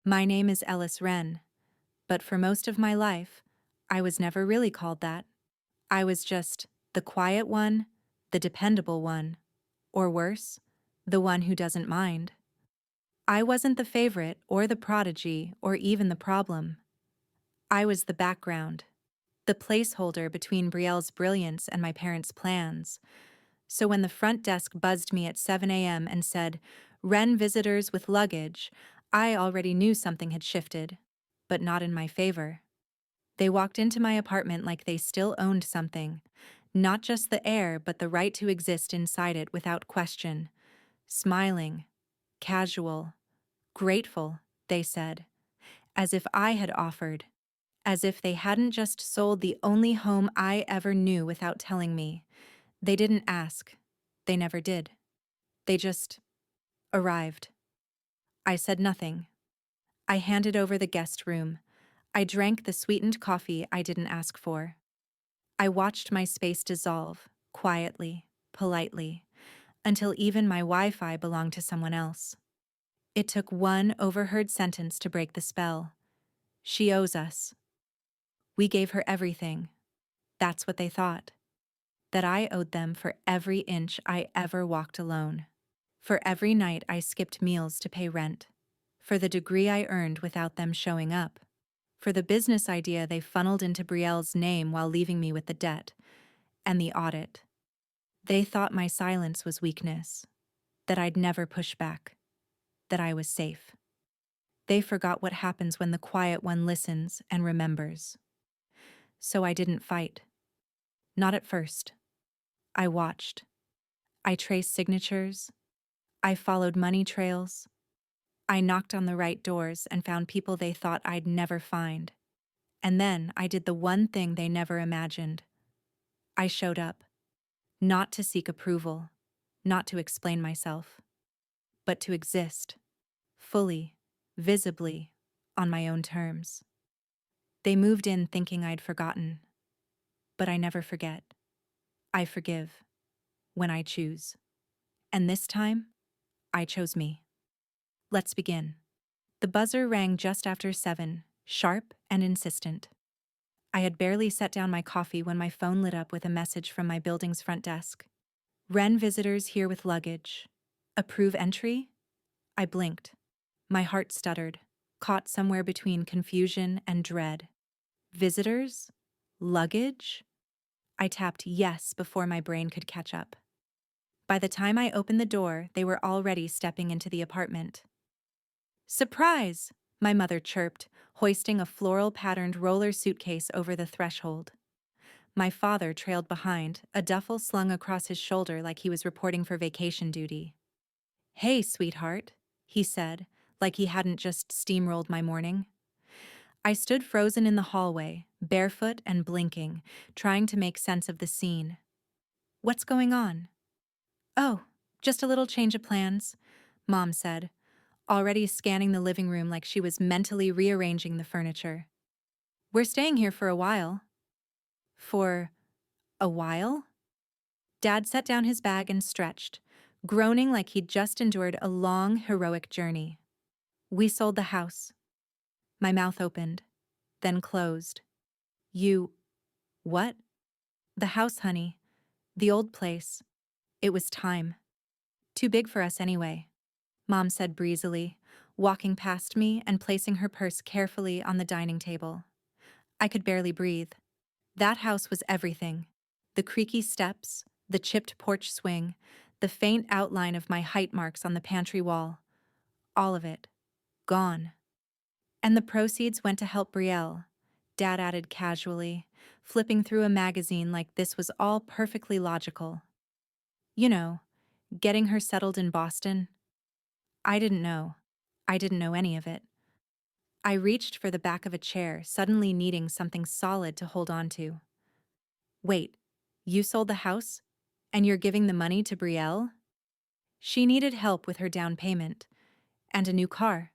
My name is Ellis Wren, but for most of my life, I was never really called that. I was just the quiet one, the dependable one, or worse, the one who doesn't mind. I wasn't the favorite or the prodigy or even the problem. I was the background, the placeholder between Brielle's brilliance and my parents' plans. So when the front desk buzzed me at 7 a.m. and said, "Wren visitors with luggage," I already knew something had shifted, but not in my favor. They walked into my apartment like they still owned something, not just the air but the right to exist inside it without question. Smiling, casual, grateful, they said, as if I had offered, as if they hadn't just sold the only home I ever knew without telling me. They didn't ask. They never did. They just arrived. I said nothing. I handed over the guest room. I drank the sweetened coffee I didn't ask for. I watched my space dissolve, quietly, politely, until even my Wi-Fi belonged to someone else. It took one overheard sentence to break the spell. She owes us. We gave her everything. That's what they thought. That I owed them for every inch I ever walked alone. For every night I skipped meals to pay rent. For the degree I earned without them showing up. For the business idea they funneled into Brielle's name while leaving me with the debt. And the audit. They thought my silence was weakness. That I'd never push back. That I was safe. They forgot what happens when the quiet one listens and remembers. So I didn't fight. Not at first. I watched. I traced signatures. I followed money trails. I knocked on the right doors and found people they thought I'd never find. And then I did the one thing they never imagined. I showed up. Not to seek approval, not to explain myself, but to exist. Fully, visibly, on my own terms. They moved in thinking I'd forgotten. But I never forget. I forgive. When I choose. And this time, I chose me. Let's begin. The buzzer rang just after 7, sharp and insistent. I had barely set down my coffee when my phone lit up with a message from my building's front desk. "Wren visitors here with luggage. Approve entry?" I blinked. My heart stuttered, caught somewhere between confusion and dread. Visitors? Luggage? I tapped yes before my brain could catch up. By the time I opened the door, they were already stepping into the apartment. "Surprise!" my mother chirped, hoisting a floral-patterned roller suitcase over the threshold. My father trailed behind, a duffel slung across his shoulder like he was reporting for vacation duty. "Hey, sweetheart," he said, like he hadn't just steamrolled my morning. I stood frozen in the hallway, barefoot and blinking, trying to make sense of the scene. "What's going on?" "Oh, just a little change of plans," Mom said, already scanning the living room like she was mentally rearranging the furniture. "We're staying here for a while." "For a while?" Dad set down his bag and stretched, groaning like he'd just endured a long, heroic journey. "We sold the house." My mouth opened, then closed. "You... what?" "The house, honey. The old place. It was time. Too big for us anyway," Mom said breezily, walking past me and placing her purse carefully on the dining table. I could barely breathe. That house was everything. The creaky steps, the chipped porch swing, the faint outline of my height marks on the pantry wall. All of it. Gone. "And the proceeds went to help Brielle," Dad added casually, flipping through a magazine like this was all perfectly logical. "You know, getting her settled in Boston." I didn't know. I didn't know any of it. I reached for the back of a chair, suddenly needing something solid to hold on to. "Wait, you sold the house? And you're giving the money to Brielle?" "She needed help with her down payment. And a new car,"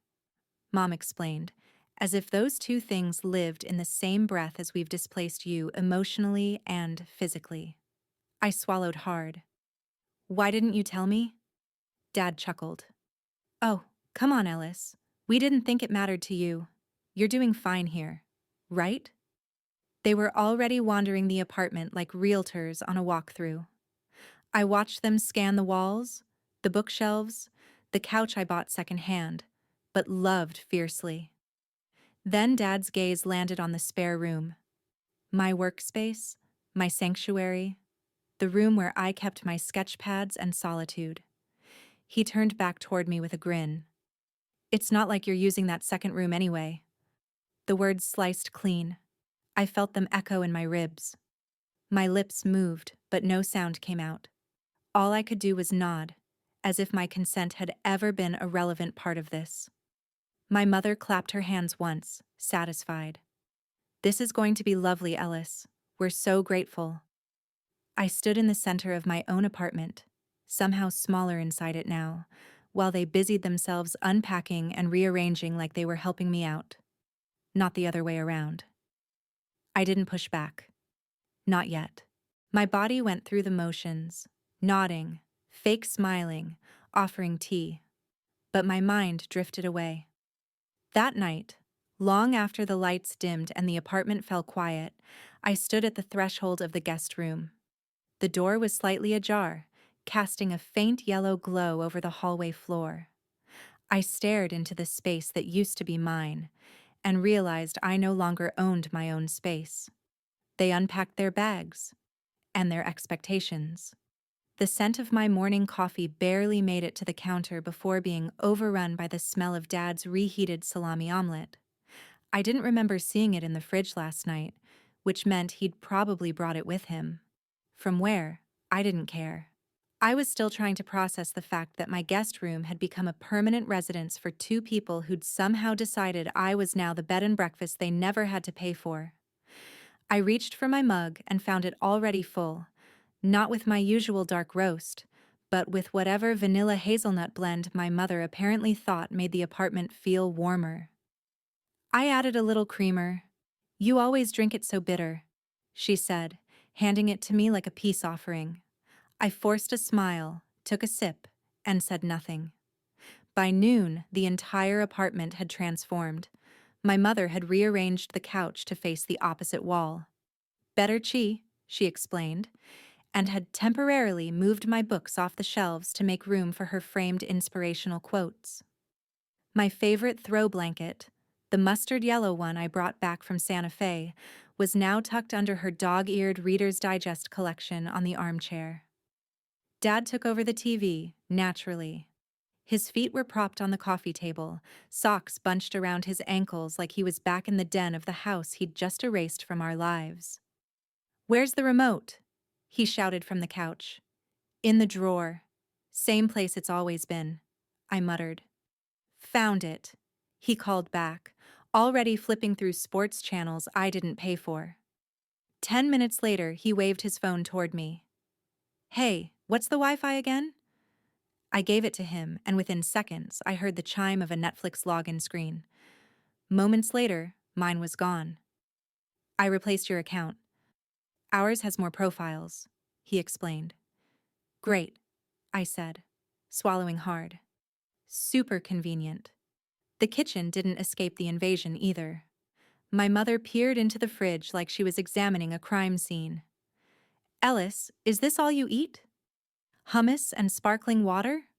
Mom explained, as if those two things lived in the same breath as we've displaced you emotionally and physically. I swallowed hard. "Why didn't you tell me?" Dad chuckled. "Oh, come on, Ellis. We didn't think it mattered to you. You're doing fine here, right? They were already wandering the apartment like realtors on a walkthrough. I watched them scan the walls, the bookshelves, the couch I bought secondhand, but loved fiercely. Then Dad's gaze landed on the spare room. My workspace, my sanctuary, the room where I kept my sketch pads and solitude. He turned back toward me with a grin. It's not like you're using that second room anyway. The words sliced clean. I felt them echo in my ribs. My lips moved, but no sound came out. All I could do was nod, as if my consent had ever been a relevant part of this. My mother clapped her hands once, satisfied. This is going to be lovely, Ellis. We're so grateful. I stood in the center of my own apartment, somehow smaller inside it now, while they busied themselves unpacking and rearranging like they were helping me out. Not the other way around. I didn't push back. Not yet. My body went through the motions, nodding, fake smiling, offering tea. But my mind drifted away. That night, long after the lights dimmed and the apartment fell quiet, I stood at the threshold of the guest room. The door was slightly ajar, casting a faint yellow glow over the hallway floor. I stared into the space that used to be mine, and realized I no longer owned my own space. They unpacked their bags, and their expectations. The scent of my morning coffee barely made it to the counter before being overrun by the smell of Dad's reheated salami omelet. I didn't remember seeing it in the fridge last night, which meant he'd probably brought it with him. From where? I didn't care. I was still trying to process the fact that my guest room had become a permanent residence for two people who'd somehow decided I was now the bed and breakfast they never had to pay for. I reached for my mug and found it already full, not with my usual dark roast, but with whatever vanilla hazelnut blend my mother apparently thought made the apartment feel warmer. I added a little creamer. You always drink it so bitter, she said, handing it to me like a peace offering. I forced a smile, took a sip, and said nothing. By noon, the entire apartment had transformed. My mother had rearranged the couch to face the opposite wall. Better chi, she explained, and had temporarily moved my books off the shelves to make room for her framed inspirational quotes. My favorite throw blanket, the mustard yellow one I brought back from Santa Fe, was now tucked under her dog-eared Reader's Digest collection on the armchair. Dad took over the TV, naturally. His feet were propped on the coffee table, socks bunched around his ankles like he was back in the den of the house he'd just erased from our lives. "Where's the remote?" he shouted from the couch. "In the drawer. Same place it's always been," I muttered. "Found it," he called back, already flipping through sports channels I didn't pay for. 10 minutes later, he waved his phone toward me. "Hey, what's the Wi-Fi again?" I gave it to him, and within seconds, I heard the chime of a Netflix login screen. Moments later, mine was gone. "I replaced your account. Ours has more profiles," he explained. "Great," I said, swallowing hard. Super convenient. The kitchen didn't escape the invasion either. My mother peered into the fridge like she was examining a crime scene. "Ellis, is this all you eat? Hummus and sparkling water?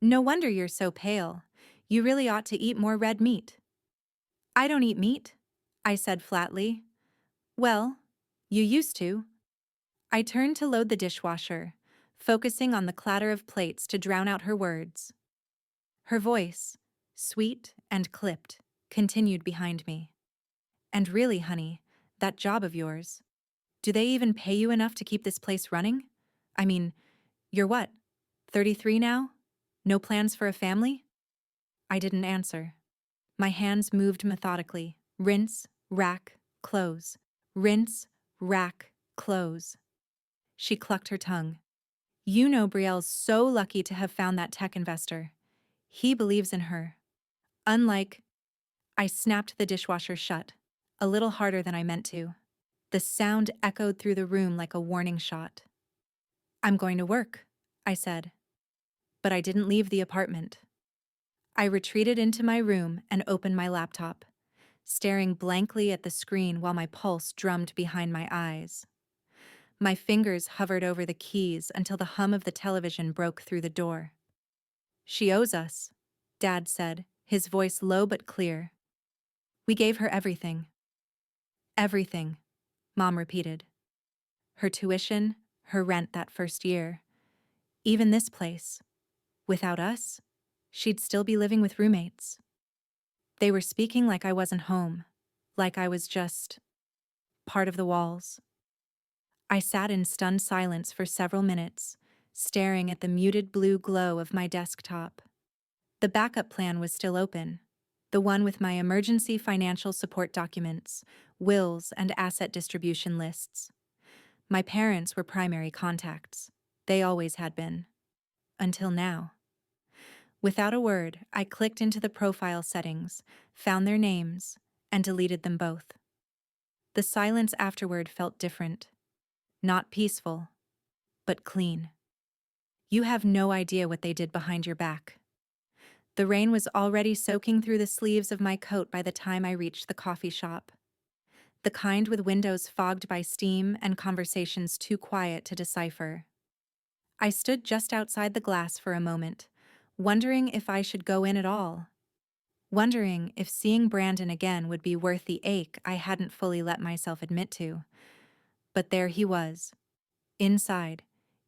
No wonder you're so pale. You really ought to eat more red meat." "I don't eat meat," I said flatly. "Well, you used to." I turned to load the dishwasher, focusing on the clatter of plates to drown out her words. Her voice, sweet and clipped, continued behind me. "And really, honey, that job of yours, do they even pay you enough to keep this place running? I mean, you're what, 33 now? No plans for a family?" I didn't answer. My hands moved methodically. Rinse, rack, close. Rinse, rack, close. She clucked her tongue. "You know Brielle's so lucky to have found that tech investor. He believes in her. Unlike—" I snapped the dishwasher shut, a little harder than I meant to. The sound echoed through the room like a warning shot. "I'm going to work," I said. But I didn't leave the apartment. I retreated into my room and opened my laptop, staring blankly at the screen while my pulse drummed behind my eyes. My fingers hovered over the keys until the hum of the television broke through the door. "She owes us," Dad said, his voice low but clear. "We gave her everything." "Everything," Mom repeated. "Her tuition, her rent that first year. Even this place. Without us, she'd still be living with roommates." They were speaking like I wasn't home, like I was just part of the walls. I sat in stunned silence for several minutes, staring at the muted blue glow of my desktop. The backup plan was still open, the one with my emergency financial support documents, wills, and asset distribution lists. My parents were primary contacts. They always had been. Until now. Without a word, I clicked into the profile settings, found their names, and deleted them both. The silence afterward felt different. Not peaceful, but clean. You have no idea what they did behind your back. The rain was already soaking through the sleeves of my coat by the time I reached the coffee shop. The kind with windows fogged by steam and conversations too quiet to decipher. I stood just outside the glass for a moment, wondering if I should go in at all. Wondering if seeing Brandon again would be worth the ache I hadn't fully let myself admit to. But there he was. Inside,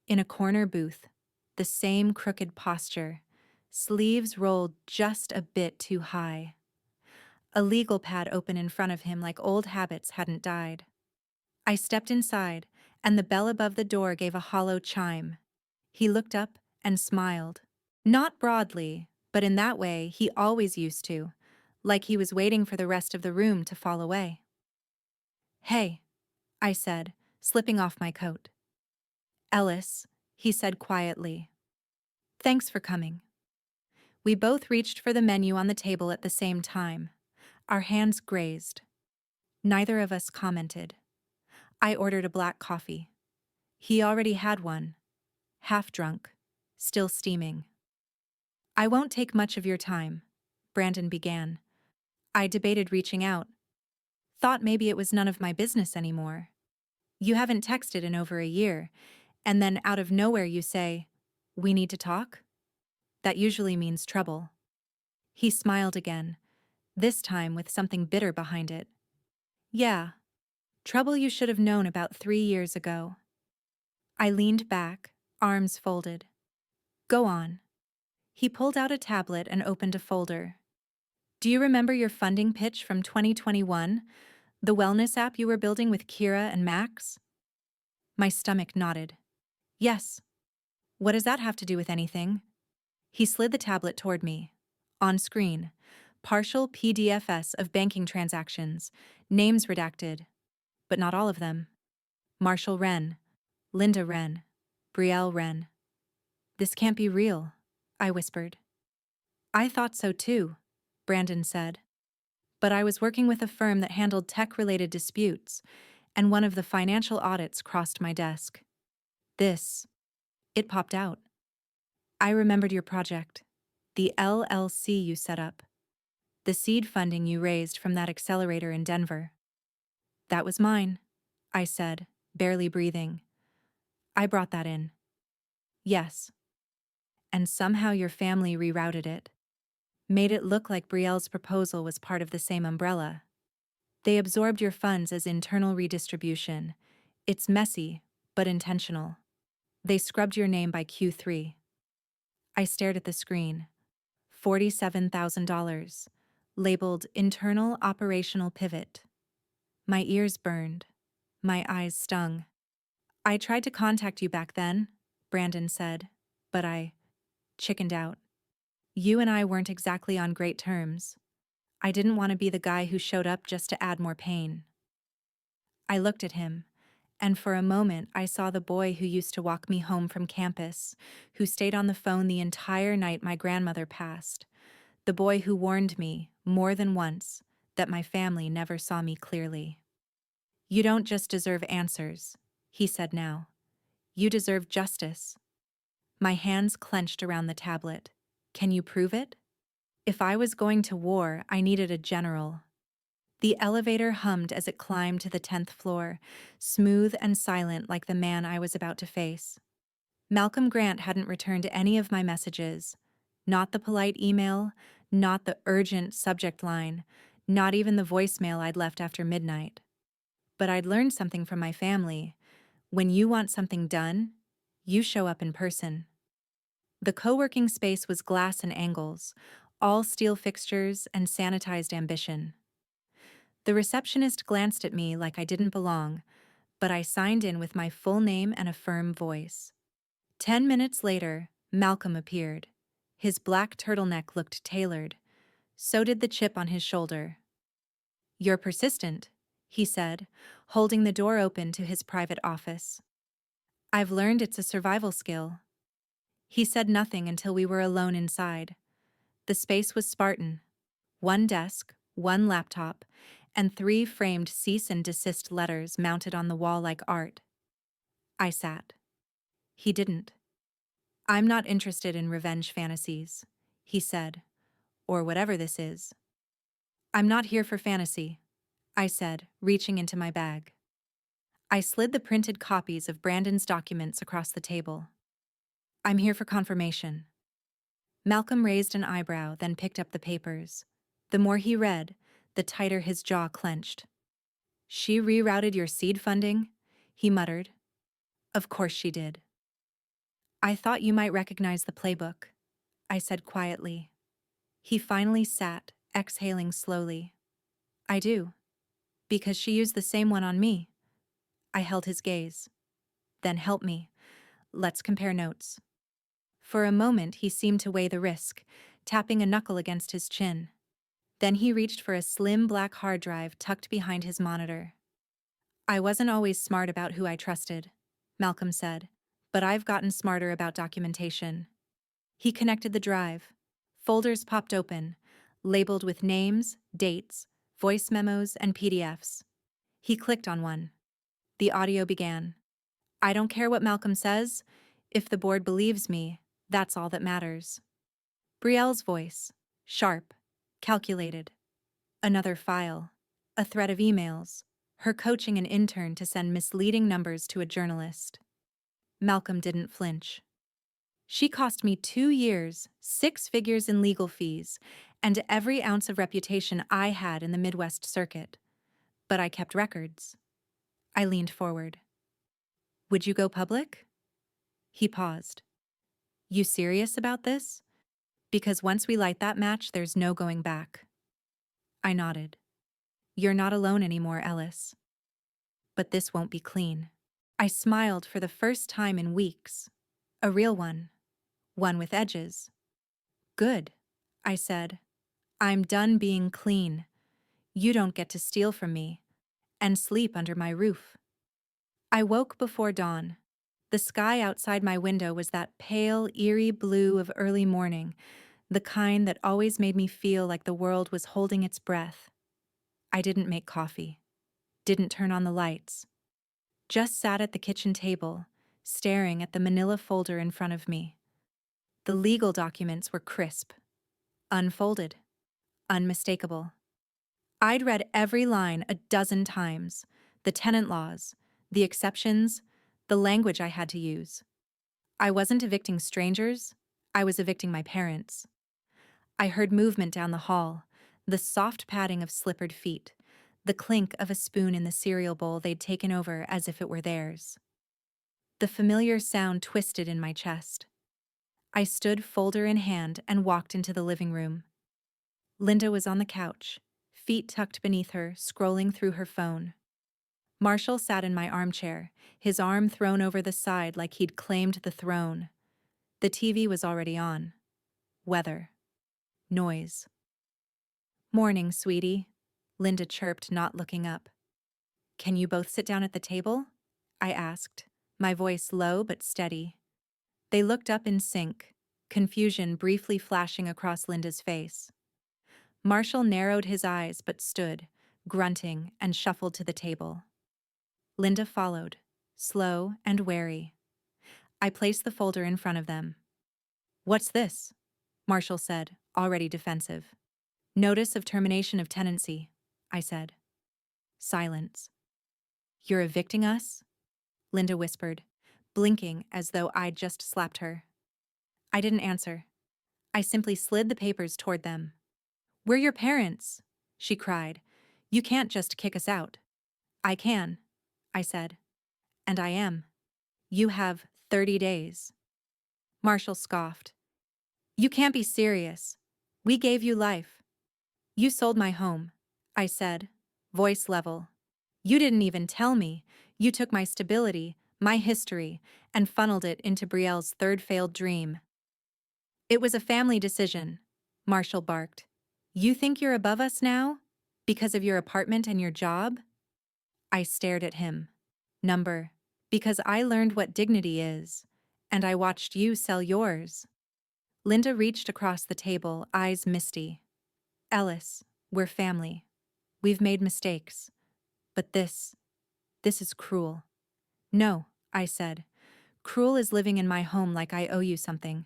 in a corner booth, the same crooked posture, sleeves rolled just a bit too high. A legal pad open in front of him like old habits hadn't died. I stepped inside, and the bell above the door gave a hollow chime. He looked up and smiled. Not broadly, but in that way he always used to, like he was waiting for the rest of the room to fall away. "Hey," I said, slipping off my coat. "Ellis," he said quietly. "Thanks for coming." We both reached for the menu on the table at the same time. Our hands grazed. Neither of us commented. I ordered a black coffee. He already had one. Half drunk, still steaming. "I won't take much of your time," Brandon began. I debated reaching out. Thought maybe it was none of my business anymore. You haven't texted in over a year, and then out of nowhere you say, "We need to talk?" That usually means trouble. He smiled again, this time with something bitter behind it. "Yeah, trouble you should have known about 3 years ago." I leaned back, arms folded. "Go on." He pulled out a tablet and opened a folder. "Do you remember your funding pitch from 2021? The wellness app you were building with Kira and Max?" My stomach nodded. "Yes." "What does that have to do with anything?" He slid the tablet toward me. On screen, partial PDFs of banking transactions, names redacted, but not all of them. Marshall Wren, Linda Wren, Brielle Wren. "This can't be real," I whispered. "I thought so too," Brandon said. "But I was working with a firm that handled tech-related disputes, and one of the financial audits crossed my desk. It popped out. I remembered your project, the LLC you set up, the seed funding you raised from that accelerator in Denver." "That was mine," I said, barely breathing. "I brought that in." "Yes." "And somehow your family rerouted it. Made it look like Brielle's proposal was part of the same umbrella. They absorbed your funds as internal redistribution. It's messy, but intentional. They scrubbed your name by Q3. I stared at the screen. $47,000. Labeled Internal Operational Pivot. My ears burned. My eyes stung. "I tried to contact you back then," Brandon said, "but I chickened out. You and I weren't exactly on great terms. I didn't want to be the guy who showed up just to add more pain." I looked at him, and for a moment I saw the boy who used to walk me home from campus, who stayed on the phone the entire night my grandmother passed, the boy who warned me, more than once, that my family never saw me clearly. "You don't just deserve answers," he said now. "You deserve justice." My hands clenched around the tablet. "Can you prove it?" If I was going to war, I needed a general. The elevator hummed as it climbed to the 10th floor, smooth and silent like the man I was about to face. Malcolm Grant hadn't returned any of my messages. Not the polite email, not the urgent subject line, not even the voicemail I'd left after midnight. But I'd learned something from my family. When you want something done, you show up in person. The co-working space was glass and angles, all steel fixtures and sanitized ambition. The receptionist glanced at me like I didn't belong, but I signed in with my full name and a firm voice. 10 minutes later, Malcolm appeared. His black turtleneck looked tailored. So did the chip on his shoulder. "You're persistent," he said, holding the door open to his private office. "I've learned it's a survival skill." He said nothing until we were alone inside. The space was Spartan. One desk, one laptop, and 3 framed cease and desist letters mounted on the wall like art. I sat. He didn't. "I'm not interested in revenge fantasies," he said, "or whatever this is." "I'm not here for fantasy," I said, reaching into my bag. I slid the printed copies of Brandon's documents across the table. "I'm here for confirmation." Malcolm raised an eyebrow, then picked up the papers. The more he read, the tighter his jaw clenched. "She rerouted your seed funding?" he muttered. "Of course she did." "I thought you might recognize the playbook," I said quietly. He finally sat, exhaling slowly. "I do. Because she used the same one on me." I held his gaze. "Then help me. Let's compare notes." For a moment he seemed to weigh the risk, tapping a knuckle against his chin. Then he reached for a slim black hard drive tucked behind his monitor. "I wasn't always smart about who I trusted," Malcolm said, "but I've gotten smarter about documentation." He connected the drive. Folders popped open, labeled with names, dates, voice memos, and PDFs. He clicked on one. The audio began. "I don't care what Malcolm says. If the board believes me, that's all that matters." Brielle's voice, sharp, calculated. Another file. A thread of emails. Her coaching an intern to send misleading numbers to a journalist. Malcolm didn't flinch. "She cost me 2 years, 6 figures in legal fees, and every ounce of reputation I had in the Midwest circuit. But I kept records." I leaned forward. "Would you go public?" He paused. "You serious about this? Because once we light that match, there's no going back." I nodded. "You're not alone anymore, Ellis. But this won't be clean." I smiled for the first time in weeks. A real one. One with edges. "Good," I said. "I'm done being clean. You don't get to steal from me and sleep under my roof." I woke before dawn. The sky outside my window was that pale, eerie blue of early morning, the kind that always made me feel like the world was holding its breath. I didn't make coffee, didn't turn on the lights, just sat at the kitchen table, staring at the manila folder in front of me. The legal documents were crisp, unfolded, unmistakable. I'd read every line a dozen times, the tenant laws, the exceptions, the language I had to use. I wasn't evicting strangers, I was evicting my parents. I heard movement down the hall, the soft padding of slippered feet, the clink of a spoon in the cereal bowl they'd taken over as if it were theirs. The familiar sound twisted in my chest. I stood folder in hand and walked into the living room. Linda was on the couch, feet tucked beneath her, scrolling through her phone. Marshall sat in my armchair, his arm thrown over the side like he'd claimed the throne. The TV was already on. Weather. Noise. "Morning, sweetie," Linda chirped, not looking up. "Can you both sit down at the table?" I asked, my voice low but steady. They looked up in sync, confusion briefly flashing across Linda's face. Marshall narrowed his eyes but stood, grunting, and shuffled to the table. Linda followed, slow and wary. I placed the folder in front of them. "What's this?" Marshall said, already defensive. Notice of termination of tenancy, I said. Silence. You're evicting us? Linda whispered, blinking as though I'd just slapped her. I didn't answer. I simply slid the papers toward them. We're your parents, she cried. You can't just kick us out. I can, I said. And I am. You have 30 days. Marshall scoffed. You can't be serious. We gave you life. You sold my home, I said, voice level. You didn't even tell me. You took my stability, my history, and funneled it into Brielle's third failed dream. It was a family decision, Marshall barked. You think you're above us now? Because of your apartment and your job? I stared at him. Number. Because I learned what dignity is, and I watched you sell yours. Linda reached across the table, eyes misty. Ellis, we're family. We've made mistakes. But this is cruel. No, I said. Cruel is living in my home like I owe you something.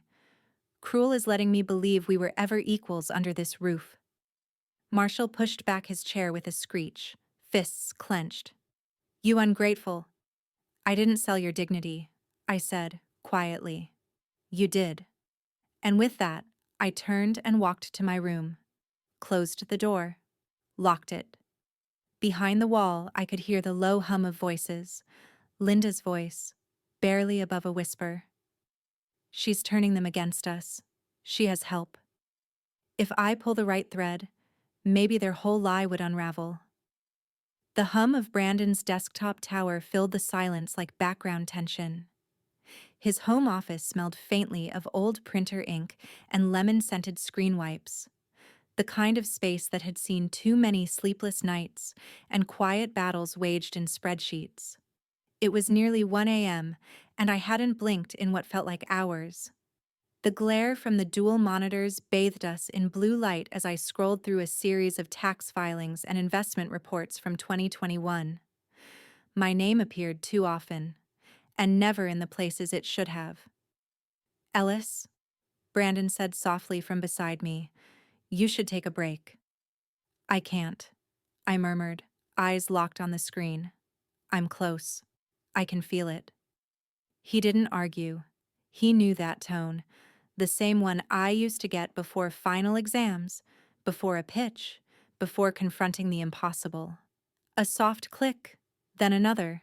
Cruel is letting me believe we were ever equals under this roof. Marshall pushed back his chair with a screech, fists clenched. You ungrateful. I didn't sell your dignity, I said, quietly. You did. And with that, I turned and walked to my room, closed the door, locked it. Behind the wall, I could hear the low hum of voices, Linda's voice, barely above a whisper. She's turning them against us. She has help. If I pull the right thread, maybe their whole lie would unravel. The hum of Brandon's desktop tower filled the silence like background tension. His home office smelled faintly of old printer ink and lemon-scented screen wipes, the kind of space that had seen too many sleepless nights and quiet battles waged in spreadsheets. It was nearly 1 a.m., and I hadn't blinked in what felt like hours. The glare from the dual monitors bathed us in blue light as I scrolled through a series of tax filings and investment reports from 2021. My name appeared too often, and never in the places it should have. Ellis, Brandon said softly from beside me, you should take a break. I can't, I murmured, eyes locked on the screen. I'm close. I can feel it. He didn't argue. He knew that tone, the same one I used to get before final exams, before a pitch, before confronting the impossible. A soft click, then another.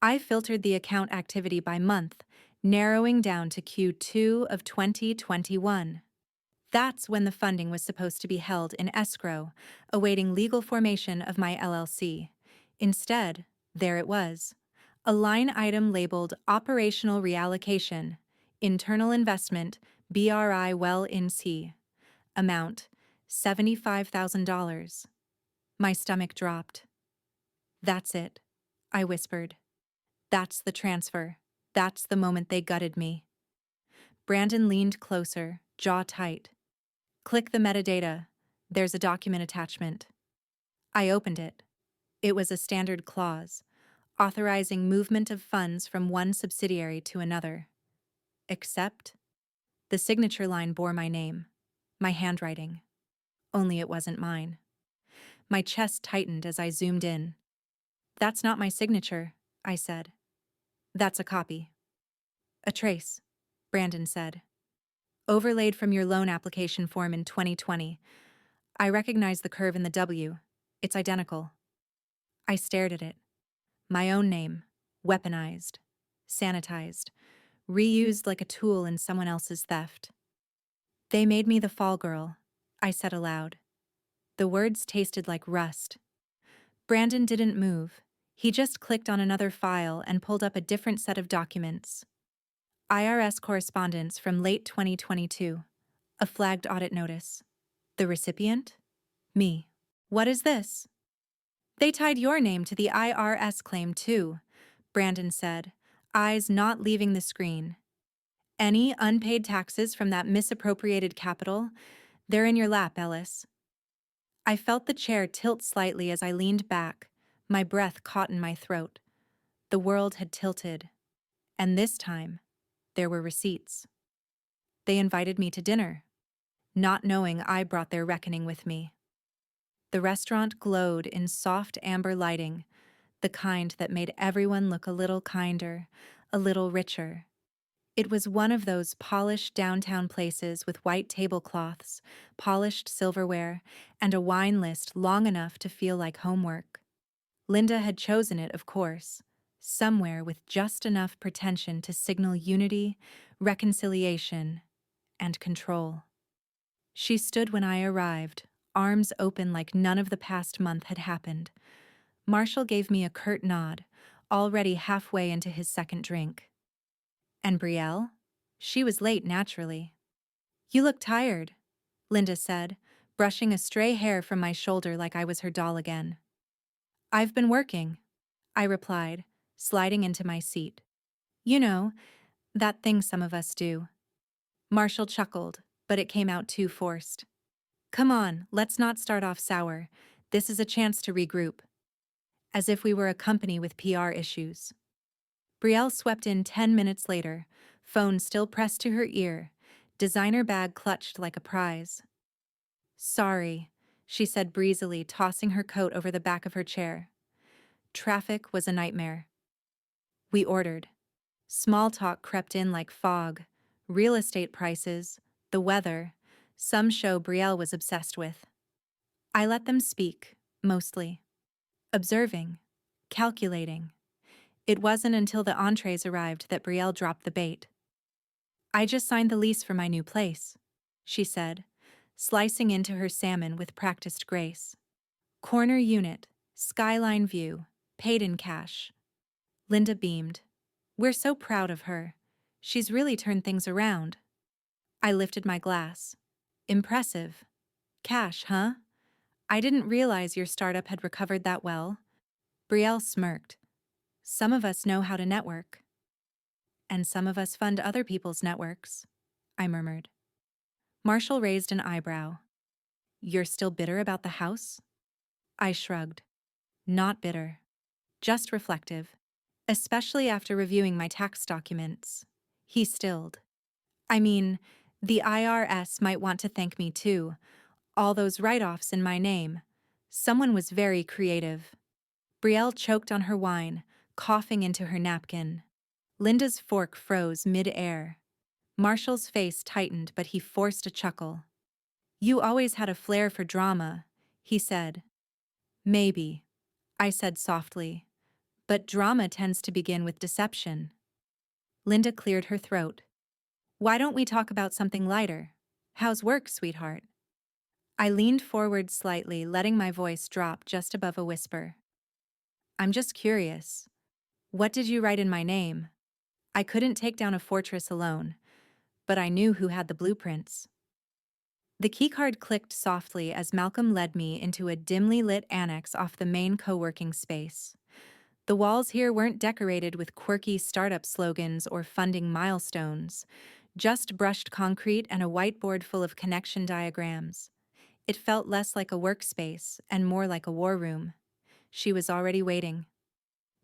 I filtered the account activity by month, narrowing down to Q2 of 2021. That's when the funding was supposed to be held in escrow, awaiting legal formation of my LLC. Instead, there it was. A line item labeled Operational Reallocation, Internal Investment, BRI Well in C. Amount, $75,000. My stomach dropped. That's it, I whispered. That's the transfer. That's the moment they gutted me. Brandon leaned closer, jaw tight. Click the metadata. There's a document attachment. I opened it. It was a standard clause, authorizing movement of funds from one subsidiary to another. Except, the signature line bore my name, my handwriting. Only it wasn't mine. My chest tightened as I zoomed in. That's not my signature, I said. That's a copy. A trace, Brandon said. Overlaid from your loan application form in 2020. I recognize the curve in the W. It's identical. I stared at it. My own name, weaponized, sanitized, reused like a tool in someone else's theft. They made me the fall girl, I said aloud. The words tasted like rust. Brandon didn't move. He just clicked on another file and pulled up a different set of documents. IRS correspondence from late 2022. A flagged audit notice. The recipient? Me. What is this? They tied your name to the IRS claim too, Brandon said, eyes not leaving the screen. Any unpaid taxes from that misappropriated capital? They're in your lap, Ellis. I felt the chair tilt slightly as I leaned back, my breath caught in my throat. The world had tilted. And this time, there were receipts. They invited me to dinner. not knowing I brought their reckoning with me. The restaurant glowed in soft amber lighting, the kind that made everyone look a little kinder, a little richer. It was one of those polished downtown places with white tablecloths, polished silverware, and a wine list long enough to feel like homework. Linda had chosen it, of course, somewhere with just enough pretension to signal unity, reconciliation, and control. She stood when I arrived, arms open like none of the past month had happened. Marshall gave me a curt nod, already halfway into his second drink. And Brielle? She was late, naturally. You look tired, Linda said, brushing a stray hair from my shoulder like I was her doll again. I've been working, I replied, sliding into my seat. You know, that thing some of us do. Marshall chuckled, but it came out too forced. Come on, let's not start off sour. This is a chance to regroup. As if we were a company with PR issues. Brielle swept in 10 minutes later, phone still pressed to her ear, designer bag clutched like a prize. Sorry, she said breezily, tossing her coat over the back of her chair. Traffic was a nightmare. We ordered. Small talk crept in like fog. Real estate prices, the weather, some show Brielle was obsessed with. I let them speak, mostly. Observing, calculating. It wasn't until the entrees arrived that Brielle dropped the bait. I just signed the lease for my new place, she said, slicing into her salmon with practiced grace. Corner unit, skyline view, paid in cash. Linda beamed. We're so proud of her. She's really turned things around. I lifted my glass. Impressive. Cash, huh? I didn't realize your startup had recovered that well. Brielle smirked. Some of us know how to network. And some of us fund other people's networks, I murmured. Marshall raised an eyebrow. You're still bitter about the house? I shrugged. Not bitter. Just reflective. Especially after reviewing my tax documents. He stilled. I mean, the IRS might want to thank me too. All those write-offs in my name. Someone was very creative. Brielle choked on her wine, coughing into her napkin. Linda's fork froze mid-air. Marshall's face tightened, but he forced a chuckle. You always had a flair for drama, he said. Maybe, I said softly. But drama tends to begin with deception. Linda cleared her throat. Why don't we talk about something lighter? How's work, sweetheart? I leaned forward slightly, letting my voice drop just above a whisper. I'm just curious. What did you write in my name? I couldn't take down a fortress alone, but I knew who had the blueprints. The keycard clicked softly as Malcolm led me into a dimly lit annex off the main co-working space. The walls here weren't decorated with quirky startup slogans or funding milestones, just brushed concrete and a whiteboard full of connection diagrams. It felt less like a workspace and more like a war room. She was already waiting.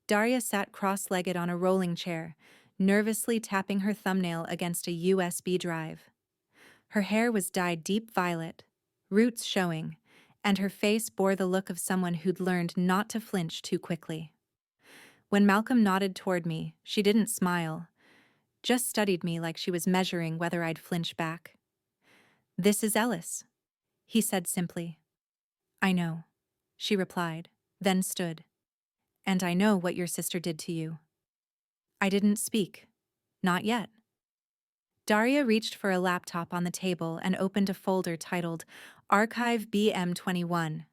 Daria sat cross-legged on a rolling chair, nervously tapping her thumbnail against a USB drive. Her hair was dyed deep violet, roots showing, and her face bore the look of someone who'd learned not to flinch too quickly. When Malcolm nodded toward me, she didn't smile, just studied me like she was measuring whether I'd flinch back. This is Ellis, he said simply. I know, she replied, then stood. And I know what your sister did to you. I didn't speak. Not yet. Daria reached for a laptop on the table and opened a folder titled Archive BM21.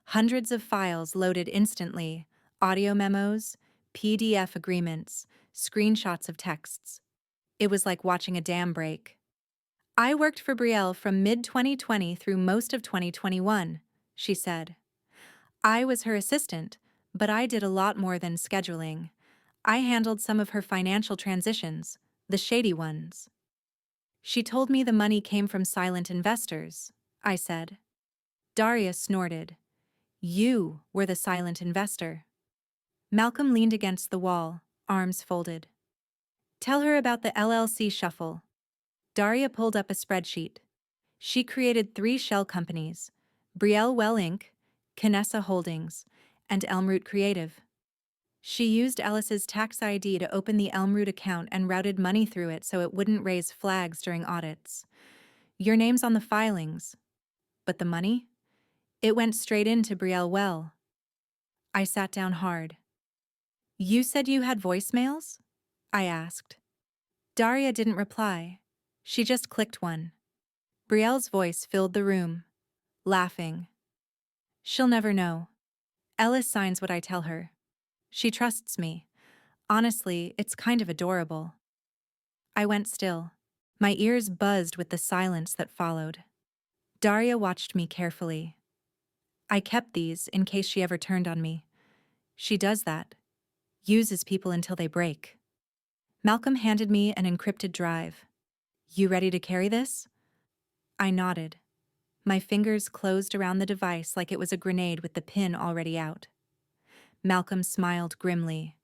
Hundreds of files loaded instantly, audio memos, PDF agreements, screenshots of texts. It was like watching a dam break. I worked for Brielle from mid-2020 through most of 2021, she said. I was her assistant, but I did a lot more than scheduling. I handled some of her financial transitions, the shady ones. She told me the money came from silent investors, I said. Daria snorted. You were the silent investor. Malcolm leaned against the wall, arms folded. Tell her about the LLC shuffle. Daria pulled up a spreadsheet. She created 3 shell companies: Brielle Well Inc., Canessa Holdings, and Elmroot Creative. She used Ellis's tax ID to open the Elmroot account and routed money through it so it wouldn't raise flags during audits. Your name's on the filings. But the money? It went straight into Brielle Well. I sat down hard. You said you had voicemails? I asked. Daria didn't reply. She just clicked one. Brielle's voice filled the room, laughing. She'll never know. Ellis signs what I tell her. She trusts me. Honestly, it's kind of adorable. I went still. My ears buzzed with the silence that followed. Daria watched me carefully. I kept these in case she ever turned on me. She does that. Uses people until they break. Malcolm handed me an encrypted drive. You ready to carry this? I nodded. My fingers closed around the device like it was a grenade with the pin already out. Malcolm smiled grimly.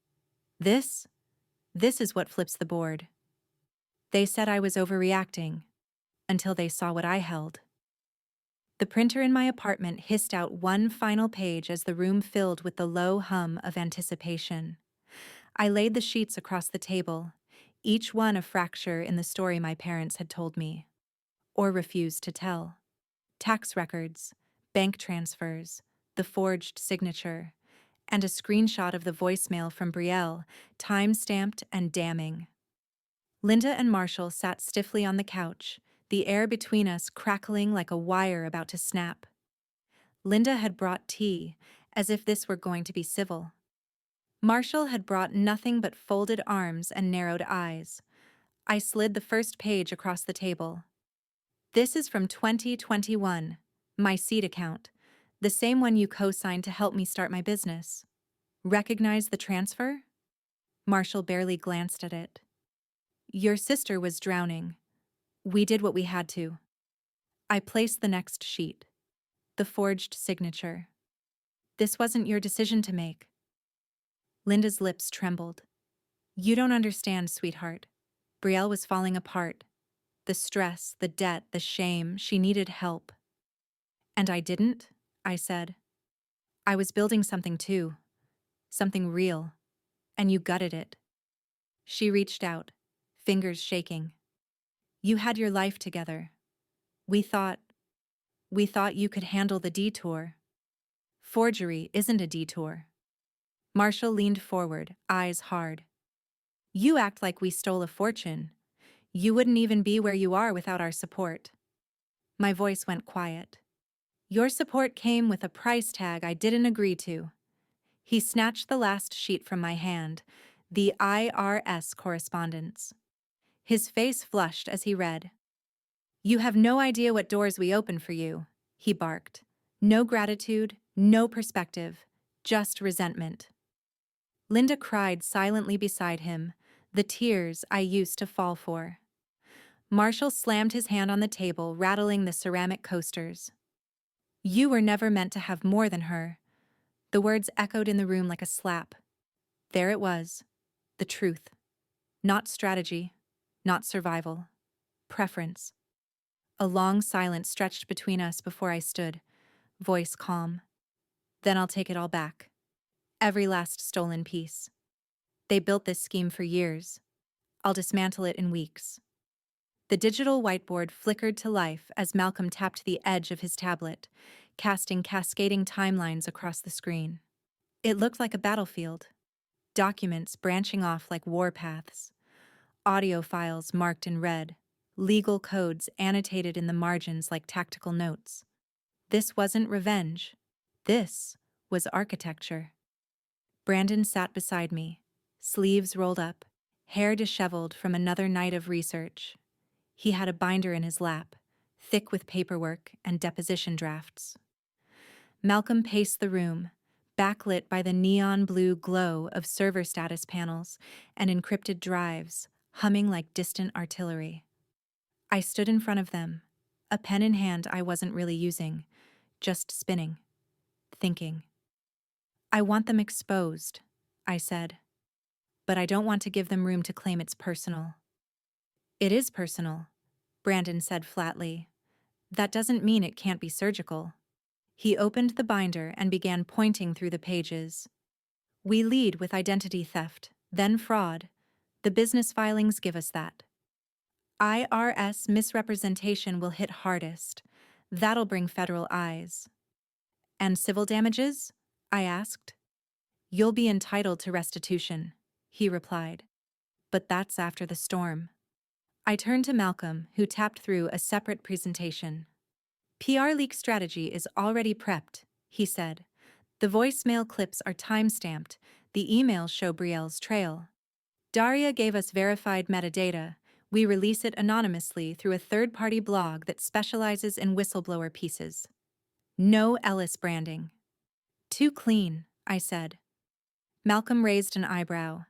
This is what flips the board. They said I was overreacting, until they saw what I held. The printer in my apartment hissed out one final page as the room filled with the low hum of anticipation. I laid the sheets across the table, each one a fracture in the story my parents had told me, or refused to tell. Tax records, bank transfers, the forged signature, and a screenshot of the voicemail from Brielle, time-stamped and damning. Linda and Marshall sat stiffly on the couch, the air between us crackling like a wire about to snap. Linda had brought tea, as if this were going to be civil. Marshall had brought nothing but folded arms and narrowed eyes. I slid the first page across the table. This is from 2021, my seed account, the same one you co-signed to help me start my business. Recognize the transfer? Marshall barely glanced at it. Your sister was drowning. We did what we had to. I placed the next sheet. The forged signature. This wasn't your decision to make. Linda's lips trembled. You don't understand, sweetheart. Brielle was falling apart. The stress, the debt, the shame, she needed help. And I didn't, I said. I was building something too. Something real. And you gutted it. She reached out, fingers shaking. You had your life together. We thought you could handle the detour. Forgery isn't a detour. Marshall leaned forward, eyes hard. You act like we stole a fortune. You wouldn't even be where you are without our support. My voice went quiet. Your support came with a price tag I didn't agree to. He snatched the last sheet from my hand, the IRS correspondence. His face flushed as he read. You have no idea what doors we open for you, he barked. No gratitude, no perspective, just resentment. Linda cried silently beside him, the tears I used to fall for. Marshall slammed his hand on the table, rattling the ceramic coasters. You were never meant to have more than her. The words echoed in the room like a slap. There it was, the truth. Not strategy, not survival. Preference. A long silence stretched between us before I stood, voice calm. Then I'll take it all back. Every last stolen piece. They built this scheme for years. I'll dismantle it in weeks. The digital whiteboard flickered to life as Malcolm tapped the edge of his tablet, casting cascading timelines across the screen. It looked like a battlefield. Documents branching off like warpaths. Audio files marked in red. Legal codes annotated in the margins like tactical notes. This wasn't revenge. This was architecture. Brandon sat beside me, sleeves rolled up, hair disheveled from another night of research. He had a binder in his lap, thick with paperwork and deposition drafts. Malcolm paced the room, backlit by the neon blue glow of server status panels and encrypted drives, humming like distant artillery. I stood in front of them, a pen in hand I wasn't really using, just spinning, thinking. I want them exposed, I said, but I don't want to give them room to claim it's personal. It is personal, Brandon said flatly. That doesn't mean it can't be surgical. He opened the binder and began pointing through the pages. We lead with identity theft, then fraud. The business filings give us that. IRS misrepresentation will hit hardest. That'll bring federal eyes. And civil damages? I asked. You'll be entitled to restitution, he replied. But that's after the storm. I turned to Malcolm, who tapped through a separate presentation. PR leak strategy is already prepped, he said. The voicemail clips are time-stamped. The emails show Brielle's trail. Daria gave us verified metadata. We release it anonymously through a third-party blog that specializes in whistleblower pieces. No Ellis branding. Too clean, I said. Malcolm raised an eyebrow.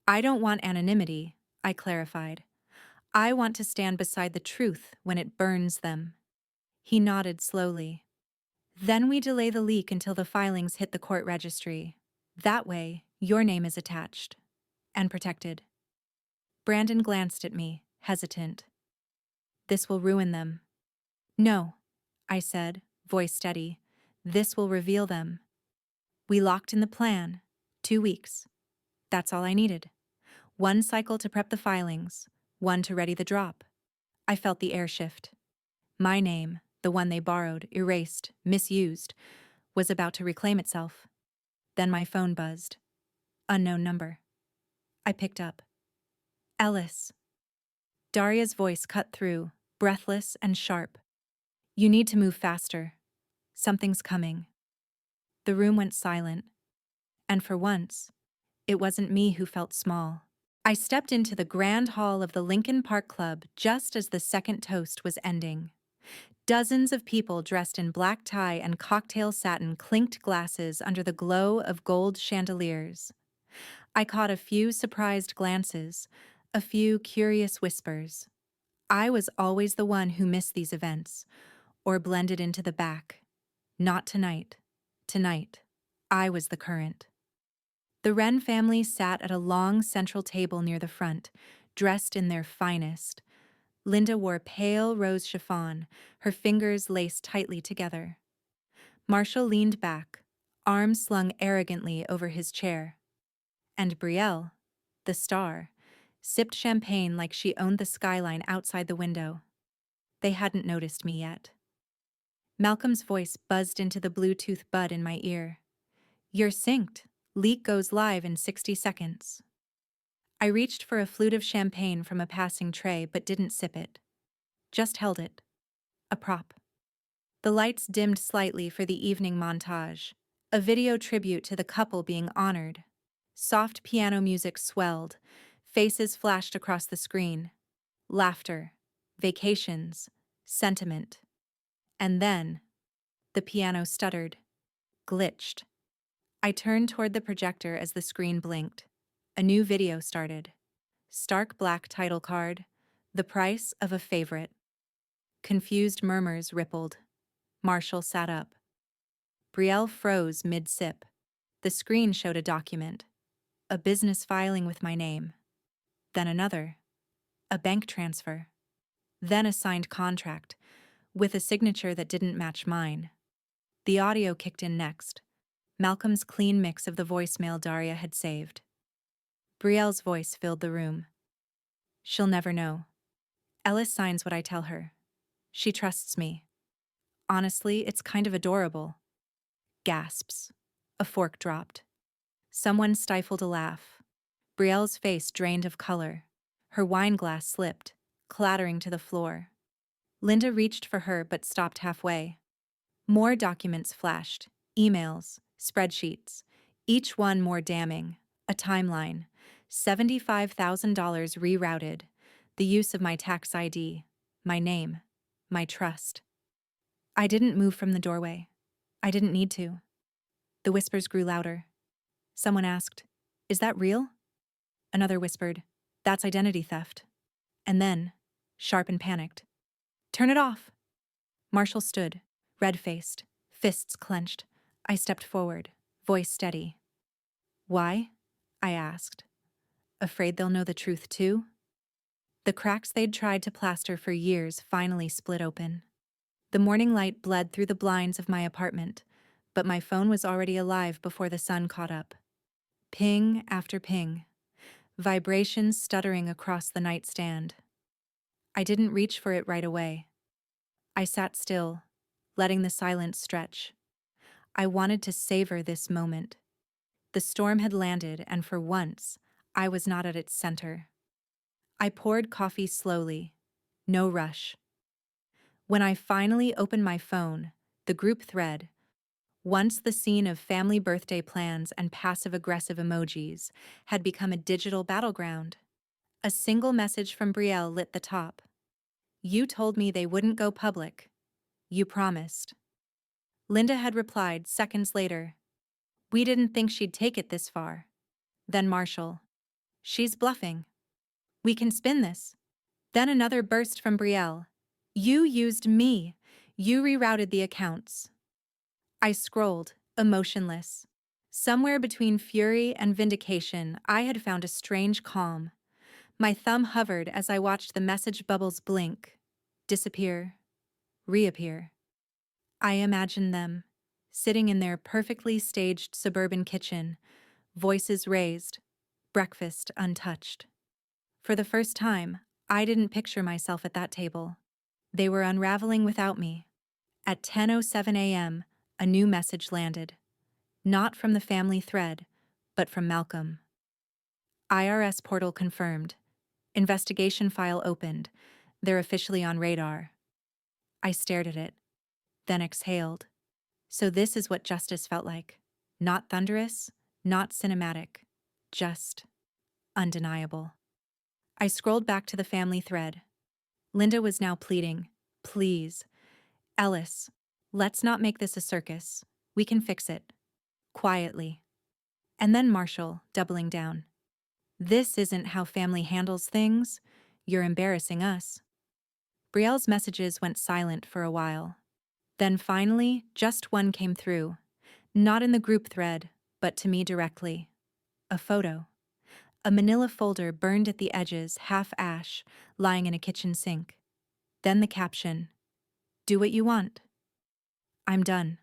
I don't want anonymity, I clarified. I want to stand beside the truth when it burns them. He nodded slowly. Then we delay the leak until the filings hit the court registry. That way, your name is attached. And protected. Brandon glanced at me, hesitant. This will ruin them. No, I said, voice steady. This will reveal them. We locked in the plan. 2 weeks. That's all I needed. 1 cycle to prep the filings, 1 to ready the drop. I felt the air shift. My name, the one they borrowed, erased, misused, was about to reclaim itself. Then my phone buzzed. Unknown number. I picked up. Ellis. Daria's voice cut through, breathless and sharp. You need to move faster. Something's coming. The room went silent. And for once, it wasn't me who felt small. I stepped into the grand hall of the Lincoln Park Club just as the second toast was ending. Dozens of people dressed in black tie and cocktail satin clinked glasses under the glow of gold chandeliers. I caught a few surprised glances, a few curious whispers. I was always the one who missed these events, or blended into the back. Not tonight. Tonight, I was the current. The Wren family sat at a long central table near the front, dressed in their finest. Linda wore pale rose chiffon, her fingers laced tightly together. Marshall leaned back, arms slung arrogantly over his chair. And Brielle, the star, sipped champagne like she owned the skyline outside the window. They hadn't noticed me yet. Malcolm's voice buzzed into the Bluetooth bud in my ear. You're synced. Leak goes live in 60 seconds. I reached for a flute of champagne from a passing tray but didn't sip it. Just held it. A prop. The lights dimmed slightly for the evening montage, a video tribute to the couple being honored. Soft piano music swelled, faces flashed across the screen. Laughter, vacations, sentiment. And then, the piano stuttered, glitched. I turned toward the projector as the screen blinked. A new video started. Stark black title card, the price of a favorite. Confused murmurs rippled. Marshall sat up. Brielle froze mid-sip. The screen showed a document. A business filing with my name. Then another. A bank transfer. Then a signed contract, with a signature that didn't match mine. The audio kicked in next. Malcolm's clean mix of the voicemail Daria had saved. Brielle's voice filled the room. She'll never know. Ellis signs what I tell her. She trusts me. Honestly, it's kind of adorable. Gasps. A fork dropped. Someone stifled a laugh. Brielle's face drained of color. Her wine glass slipped, clattering to the floor. Linda reached for her but stopped halfway. More documents flashed. Emails, spreadsheets, each one more damning. A timeline. $75,000 rerouted. The use of my tax ID. My name. My trust. I didn't move from the doorway. I didn't need to. The whispers grew louder. Someone asked, "Is that real?" Another whispered, "That's identity theft." And then, sharp and panicked, "Turn it off!" Marshall stood, red-faced, fists clenched. I stepped forward, voice steady. "Why?" I asked. Afraid they'll know the truth too? The cracks they'd tried to plaster for years finally split open. The morning light bled through the blinds of my apartment, but my phone was already alive before the sun caught up. Ping after ping, vibrations stuttering across the nightstand. I didn't reach for it right away. I sat still, letting the silence stretch. I wanted to savor this moment. The storm had landed, and for once, I was not at its center. I poured coffee slowly, no rush. When I finally opened my phone, the group thread, once the scene of family birthday plans and passive-aggressive emojis, had become a digital battleground. A single message from Brielle lit the top. "You told me they wouldn't go public. You promised." Linda had replied seconds later. "We didn't think she'd take it this far." Then Marshall. "She's bluffing. We can spin this." Then another burst from Brielle. "You used me. You rerouted the accounts." I scrolled, emotionless. Somewhere between fury and vindication, I had found a strange calm. My thumb hovered as I watched the message bubbles blink, disappear, reappear. I imagined them, sitting in their perfectly staged suburban kitchen, voices raised, breakfast untouched. For the first time, I didn't picture myself at that table. They were unraveling without me. At 10:07 a.m., a new message landed. Not from the family thread, but from Malcolm. IRS portal confirmed. Investigation file opened. They're officially on radar. I stared at it, then exhaled. So this is what justice felt like. Not thunderous, not cinematic, just undeniable. I scrolled back to the family thread. Linda was now pleading, "Please, Ellis, let's not make this a circus. We can fix it." Quietly. And then Marshall, doubling down. "This isn't how family handles things. You're embarrassing us." Brielle's messages went silent for a while. Then finally, just one came through. Not in the group thread, but to me directly. A photo. A manila folder burned at the edges, half ash, lying in a kitchen sink. Then the caption, "Do what you want." "I'm done."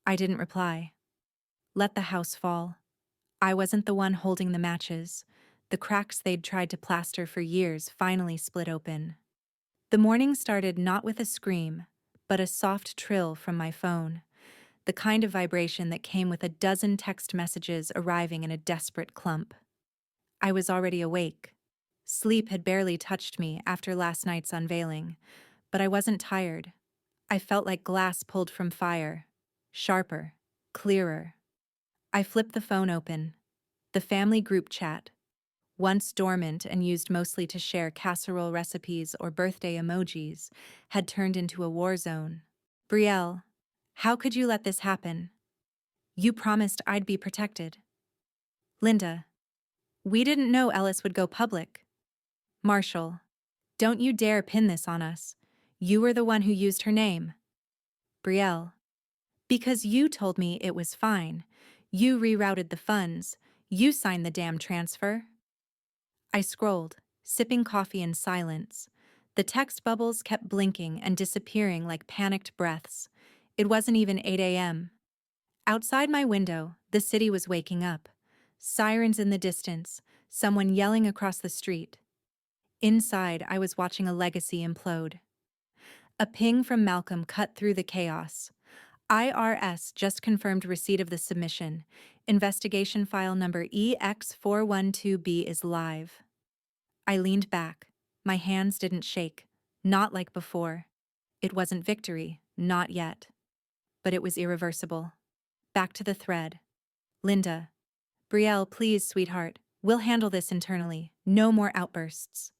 I didn't reply. Let the house fall. I wasn't the one holding the matches. The cracks they'd tried to plaster for years finally split open. The morning started not with a scream, but a soft trill from my phone, the kind of vibration that came with a dozen text messages arriving in a desperate clump. I was already awake. Sleep had barely touched me after last night's unveiling, but I wasn't tired. I felt like glass pulled from fire, sharper, clearer. I flipped the phone open. The family group chat, once dormant and used mostly to share casserole recipes or birthday emojis, had turned into a war zone. "Brielle, how could you let this happen? You promised I'd be protected." Linda, "We didn't know Ellis would go public." Marshall, "Don't you dare pin this on us. You were the one who used her name." Brielle, "Because you told me it was fine. You rerouted the funds. You signed the damn transfer." I scrolled, sipping coffee in silence. The text bubbles kept blinking and disappearing like panicked breaths. It wasn't even 8 a.m. Outside my window, the city was waking up. Sirens in the distance, someone yelling across the street. Inside, I was watching a legacy implode. A ping from Malcolm cut through the chaos. IRS just confirmed receipt of the submission. Investigation file number EX412B is live. I leaned back. My hands didn't shake. Not like before. It wasn't victory, not yet. But it was irreversible. Back to the thread. Linda, "Brielle, please, sweetheart. We'll handle this internally. No more outbursts."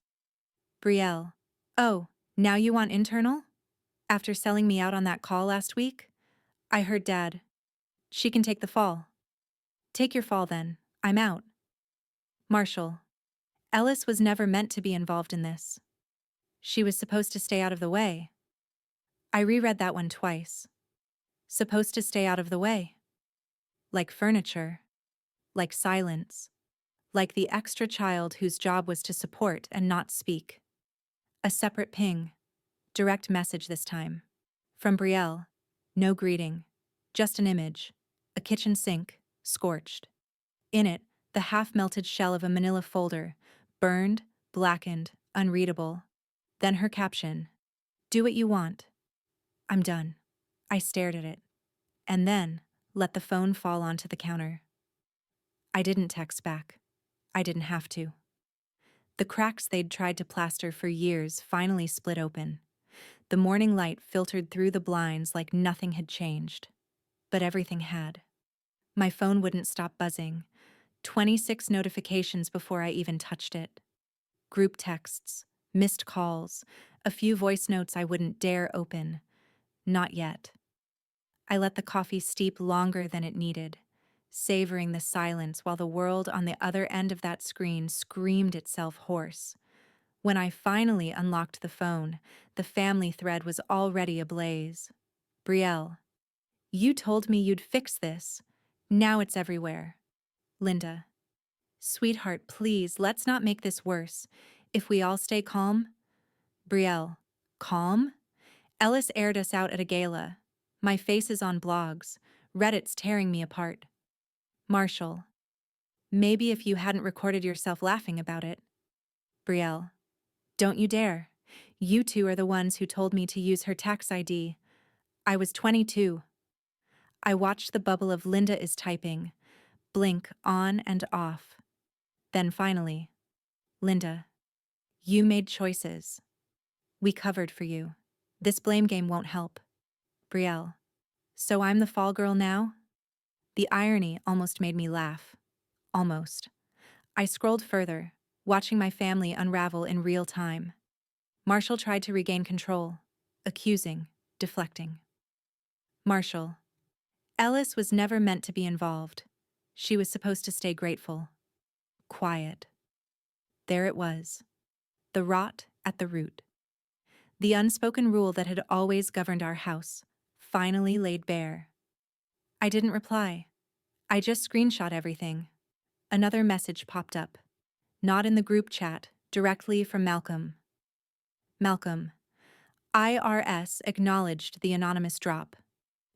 Brielle, "Oh, now you want internal? After selling me out on that call last week? I heard Dad. She can take the fall." "Take your fall then. I'm out." Marshall, "Ellis was never meant to be involved in this. She was supposed to stay out of the way." I reread that one twice. Supposed to stay out of the way. Like furniture. Like silence. Like the extra child whose job was to support and not speak. A separate ping. Direct message this time. From Brielle, no greeting, just an image, a kitchen sink, scorched. In it, the half-melted shell of a manila folder, burned, blackened, unreadable. Then her caption, "Do what you want." I'm done. I stared at it, and then let the phone fall onto the counter. I didn't text back. I didn't have to. The cracks they'd tried to plaster for years finally split open. The morning light filtered through the blinds like nothing had changed. But everything had. My phone wouldn't stop buzzing. 26 notifications before I even touched it. Group texts, missed calls, a few voice notes I wouldn't dare open. Not yet. I let the coffee steep longer than it needed, savoring the silence while the world on the other end of that screen screamed itself hoarse. When I finally unlocked the phone, the family thread was already ablaze. Brielle, you told me you'd fix this. Now it's everywhere. Linda, sweetheart, please, let's not make this worse. If we all stay calm. Brielle, calm? Ellis aired us out at a gala. My face is on blogs. Reddit's tearing me apart. Marshall, maybe if you hadn't recorded yourself laughing about it. Brielle, don't you dare. You two are the ones who told me to use her tax ID. I was 22. I watched the bubble of Linda is typing, blink on and off. Then finally, Linda, you made choices. We covered for you. This blame game won't help. Brielle, so I'm the fall girl now? The irony almost made me laugh. Almost. I scrolled further, watching my family unravel in real time. Marshall tried to regain control, accusing, deflecting. Marshall, Ellis was never meant to be involved. She was supposed to stay grateful. Quiet. There it was. The rot at the root. The unspoken rule that had always governed our house, finally laid bare. I didn't reply. I just screenshot everything. Another message popped up. Not in the group chat, directly from Malcolm. Malcolm, IRS acknowledged the anonymous drop.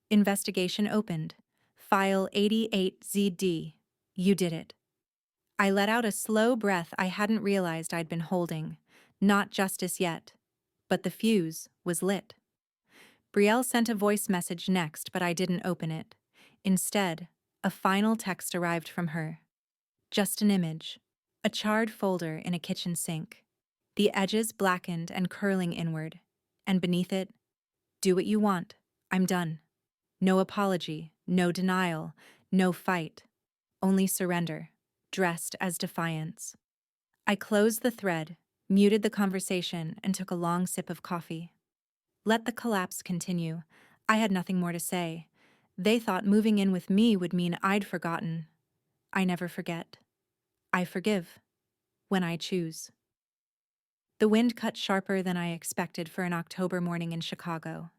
Investigation opened. File 88ZD. You did it. I let out a slow breath I hadn't realized I'd been holding. Not justice yet. But the fuse was lit. Brielle sent a voice message next, but I didn't open it. Instead, a final text arrived from her. Just an image. A charred folder in a kitchen sink. The edges blackened and curling inward. And beneath it, do what you want. I'm done. No apology, no denial, no fight. Only surrender, dressed as defiance. I closed the thread, muted the conversation, and took a long sip of coffee. Let the collapse continue. I had nothing more to say. They thought moving in with me would mean I'd forgotten. I never forget. I forgive. When I choose. The wind cut sharper than I expected for an October morning in Chicago.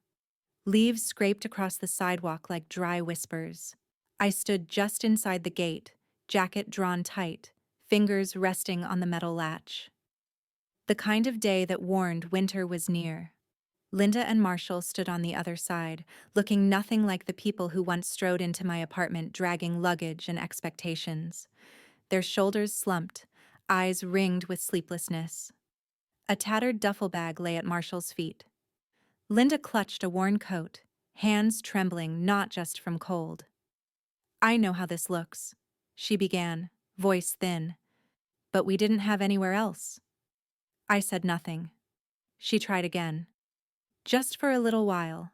Leaves scraped across the sidewalk like dry whispers. I stood just inside the gate, jacket drawn tight, fingers resting on the metal latch. The kind of day that warned winter was near. Linda and Marshall stood on the other side, looking nothing like the people who once strode into my apartment dragging luggage and expectations. Their shoulders slumped, eyes ringed with sleeplessness. A tattered duffel bag lay at Marshall's feet. Linda clutched a worn coat, hands trembling not just from cold. I know how this looks, she began, voice thin. But we didn't have anywhere else. I said nothing. She tried again. Just for a little while,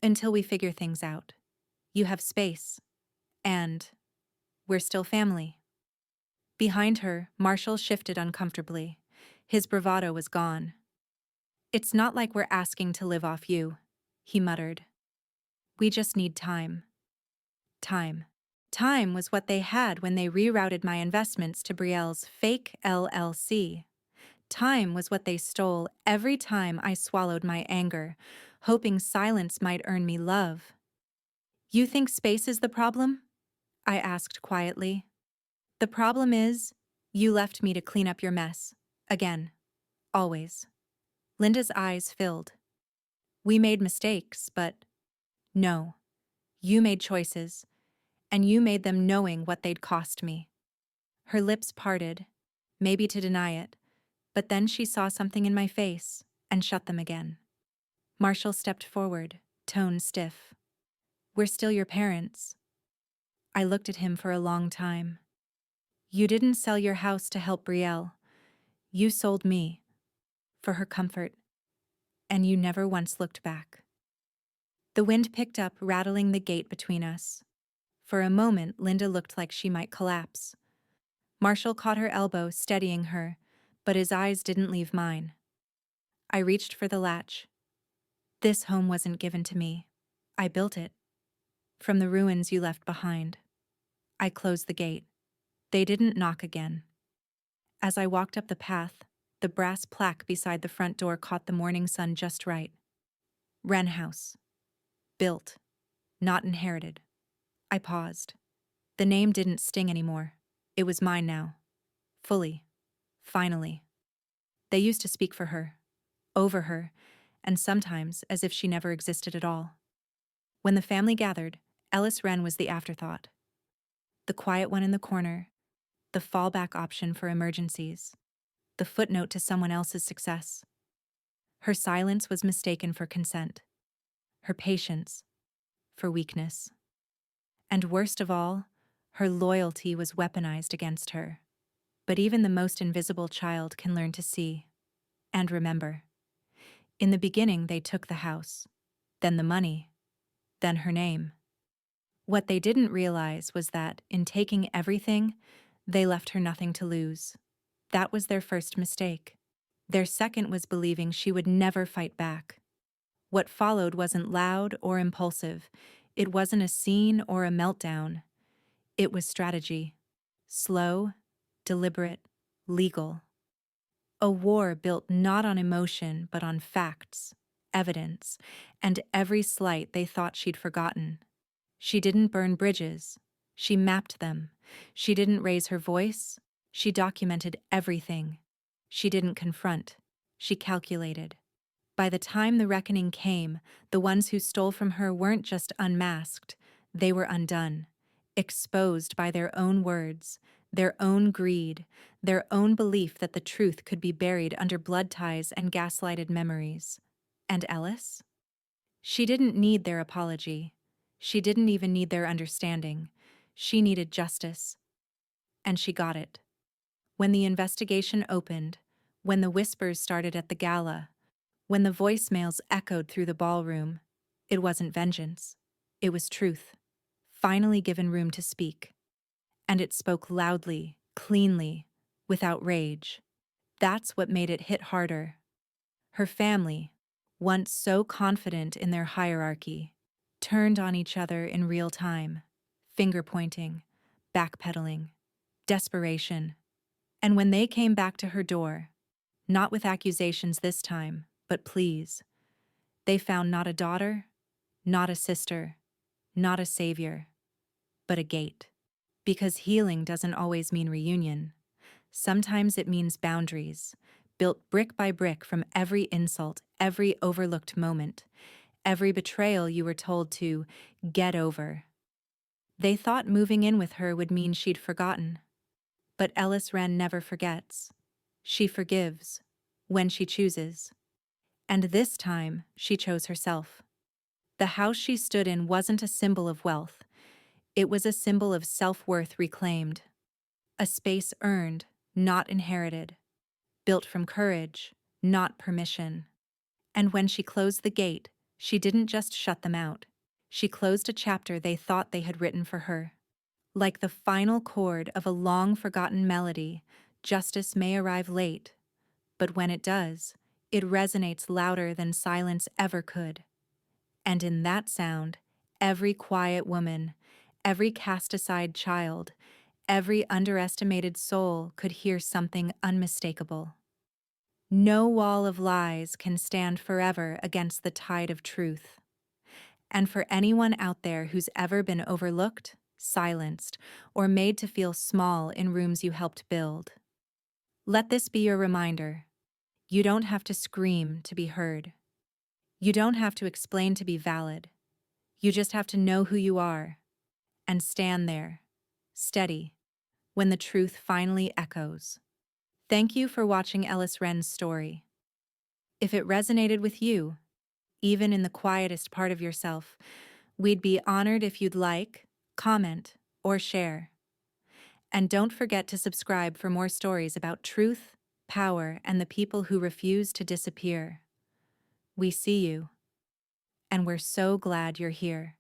until we figure things out. You have space. And we're still family. Behind her, Marshall shifted uncomfortably. His bravado was gone. It's not like we're asking to live off you, he muttered. We just need time. Time. Time was what they had when they rerouted my investments to Brielle's fake LLC. Time was what they stole every time I swallowed my anger, hoping silence might earn me love. You think space is the problem? I asked quietly. The problem is, you left me to clean up your mess. Again. Always. Linda's eyes filled. We made mistakes, but no, you made choices, and you made them knowing what they'd cost me. Her lips parted, maybe to deny it, but then she saw something in my face and shut them again. Marshall stepped forward, tone stiff. We're still your parents. I looked at him for a long time. You didn't sell your house to help Brielle. You sold me, for her comfort, and you never once looked back. The wind picked up, rattling the gate between us. For a moment, Linda looked like she might collapse. Marshall caught her elbow, steadying her, but his eyes didn't leave mine. I reached for the latch. This home wasn't given to me. I built it. From the ruins you left behind. I closed the gate. They didn't knock again. As I walked up the path, the brass plaque beside the front door caught the morning sun just right. Wren House. Built. Not inherited. I paused. The name didn't sting anymore. It was mine now. Fully. Finally. They used to speak for her. Over her. And sometimes as if she never existed at all. When the family gathered, Ellis Wren was the afterthought. The quiet one in the corner. The fallback option for emergencies. The footnote to someone else's success. Her silence was mistaken for consent. Her patience for weakness. And worst of all, her loyalty was weaponized against her. But even the most invisible child can learn to see and remember. In the beginning, they took the house, then the money, then her name. What they didn't realize was that, in taking everything, they left her nothing to lose. That was their first mistake. Their second was believing she would never fight back. What followed wasn't loud or impulsive. It wasn't a scene or a meltdown. It was strategy. Slow, deliberate, legal. A war built not on emotion but on facts, evidence, and every slight they thought she'd forgotten. She didn't burn bridges. She mapped them. She didn't raise her voice. She documented everything. She didn't confront. She calculated. By the time the reckoning came, the ones who stole from her weren't just unmasked, they were undone, exposed by their own words, their own greed, their own belief that the truth could be buried under blood ties and gaslighted memories. And Ellis? She didn't need their apology. She didn't even need their understanding. She needed justice. And she got it. When the investigation opened, when the whispers started at the gala, when the voicemails echoed through the ballroom, it wasn't vengeance. It was truth, finally given room to speak. And it spoke loudly, cleanly, without rage. That's what made it hit harder. Her family, once so confident in their hierarchy, turned on each other in real time, finger-pointing, backpedaling, desperation. And when they came back to her door, not with accusations this time, but pleas, they found not a daughter, not a sister, not a savior, but a gate. Because healing doesn't always mean reunion. Sometimes it means boundaries, built brick by brick from every insult, every overlooked moment, every betrayal you were told to get over. They thought moving in with her would mean she'd forgotten. But Ellis Wren never forgets. She forgives, when she chooses. And this time, she chose herself. The house she stood in wasn't a symbol of wealth. It was a symbol of self-worth reclaimed. A space earned, not inherited. Built from courage, not permission. And when she closed the gate, she didn't just shut them out. She closed a chapter they thought they had written for her. Like the final chord of a long-forgotten melody, justice may arrive late, but when it does, it resonates louder than silence ever could. And in that sound, every quiet woman, every cast-aside child, every underestimated soul could hear something unmistakable. No wall of lies can stand forever against the tide of truth. And for anyone out there who's ever been overlooked, silenced, or made to feel small in rooms you helped build, let this be your reminder. You don't have to scream to be heard. You don't have to explain to be valid. You just have to know who you are and stand there, steady, when the truth finally echoes. Thank you for watching Ellis Wren's story. If it resonated with you, even in the quietest part of yourself, we'd be honored if you'd like, comment, or share. And don't forget to subscribe for more stories about truth, power, and the people who refuse to disappear. We see you, and we're so glad you're here.